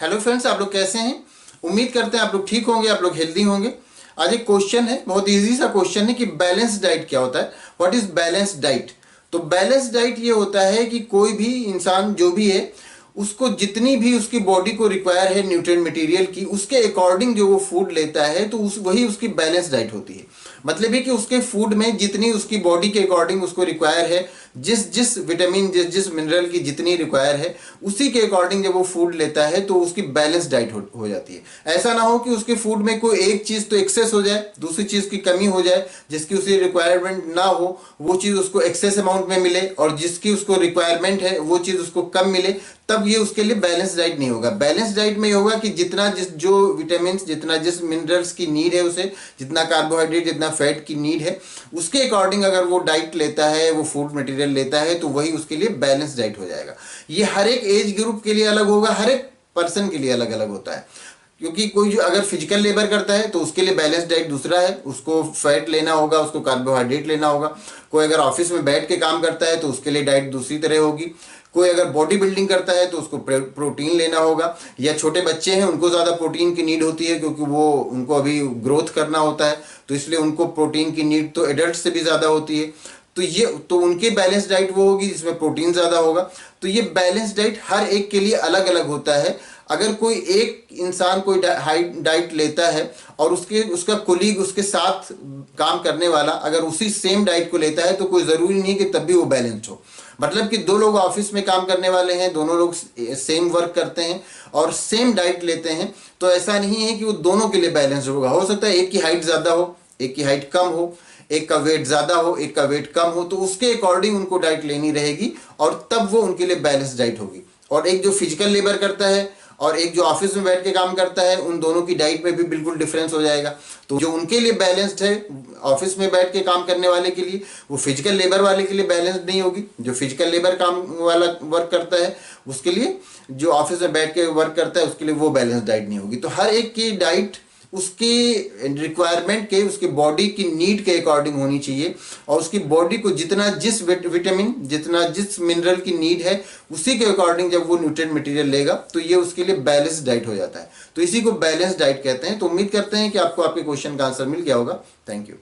Hello friends, आप लोग कैसे हैं? उम्मीद करते हैं आप लोग ठीक होंगे, आप लोग हेल्दी होंगे। आज एक क्वेश्चन है, बहुत इजी सा क्वेश्चन है कि बैलेंस डाइट क्या होता है। What is balance diet? तो बैलेंस डाइट ये होता है कि कोई भी इंसान जो भी है उसको जितनी भी उसकी बॉडी को रिक्वायर है न्यूट्रिएंट मटेरियल की, उसके अकॉर्डिंग जो वो फूड लेता है तो वही उसकी बैलेंस डाइट होती है। मतलब है कि उसके फूड में जितनी उसकी बॉडी के अकॉर्डिंग उसको रिक्वायर है, जिस जिस विटामिन जिस जिस मिनरल की जितनी रिक्वायर है, उसी के अकॉर्डिंग जब वो फूड लेता है तो उसकी बैलेंस डाइट हो जाती है। ऐसा ना हो कि उसके फूड में कोई एक चीज़ तो एक्सेस हो जाए, दूसरी चीज़ की कमी हो जाए, जिसकी उसी रिक्वायरमेंट ना हो वो चीज़ उसको एक्सेस अमाउंट में मिले, और जिसकी उसको रिक्वायरमेंट है वो चीज़ उसको कम मिले, तब ये उसके लिए बैलेंस डाइट नहीं होगा। बैलेंस डाइट में ये होगा कि जितना जो विटामिन, जितना जिस मिनरल्स की नीड है उसे, जितना कार्बोहाइड्रेट, जितना फैट की नीड है, उसके अकॉर्डिंग अगर वो डाइट लेता है, वो फूड मटेरियल लेता है, तो वही उसके लिए बैलेंस डाइट हो जाएगा। ये हर एक एज ग्रुप के लिए अलग होगा, हर एक पर्सन के लिए अलग अलग होता है। क्योंकि कोई जो अगर फिजिकल लेबर करता है तो उसके लिए बैलेंस डाइट दूसरा है, उसको फैट लेना होगा, उसको कार्बोहाइड्रेट लेना होगा। कोई अगर ऑफिस में बैठ के काम करता है तो उसके लिए डाइट दूसरी तरह होगी। कोई अगर बॉडी बिल्डिंग करता है तो उसको प्रोटीन लेना होगा। या छोटे बच्चे हैं, उनको ज़्यादा प्रोटीन की नीड होती है क्योंकि वो उनको अभी ग्रोथ करना होता है, तो इसलिए उनको प्रोटीन की नीड तो एडल्ट से भी ज़्यादा होती है। तो उनकी बैलेंस डाइट वो होगी जिसमें प्रोटीन ज़्यादा होगा। तो ये बैलेंस डाइट हर एक के लिए अलग अलग होता है। अगर कोई एक इंसान कोई डाइट लेता है और उसका कोलीग, उसके साथ काम करने वाला अगर उसी सेम डाइट को लेता है, तो कोई ज़रूरी नहीं कि तब भी वो बैलेंस्ड हो। मतलब कि दो लोग ऑफिस में काम करने वाले हैं, दोनों लोग सेम वर्क करते हैं और सेम डाइट लेते हैं, तो ऐसा नहीं है कि वो दोनों के लिए बैलेंस होगा। हो सकता है एक की हाइट ज़्यादा हो, एक की हाइट कम हो, एक का वेट ज़्यादा हो, एक का वेट कम हो, तो उसके अकॉर्डिंग उनको डाइट लेनी रहेगी और तब वो उनके लिए बैलेंस डाइट होगी। और एक जो फिजिकल लेबर करता है और एक जो ऑफिस में बैठ के काम करता है, उन दोनों की डाइट में भी बिल्कुल डिफरेंस हो जाएगा। तो जो उनके लिए बैलेंस्ड है ऑफिस में बैठ के काम करने वाले के लिए, वो फिजिकल लेबर वाले के लिए बैलेंस्ड नहीं होगी। जो फिजिकल लेबर काम वाला वर्क करता है उसके लिए, जो ऑफिस में बैठ के वर्क करता है उसके लिए वो बैलेंस डाइट नहीं होगी। तो हर एक की डाइट उसकी रिक्वायरमेंट के, उसकी बॉडी की नीड के अकॉर्डिंग होनी चाहिए, और उसकी बॉडी को जितना जिस विटामिन, जितना जिस मिनरल की नीड है, उसी के अकॉर्डिंग जब वो न्यूट्रिएंट मटेरियल लेगा तो ये उसके लिए बैलेंस डाइट हो जाता है। तो इसी को बैलेंस डाइट कहते हैं। तो उम्मीद करते हैं कि आपको आपके क्वेश्चन का आंसर मिल गया होगा। Thank you.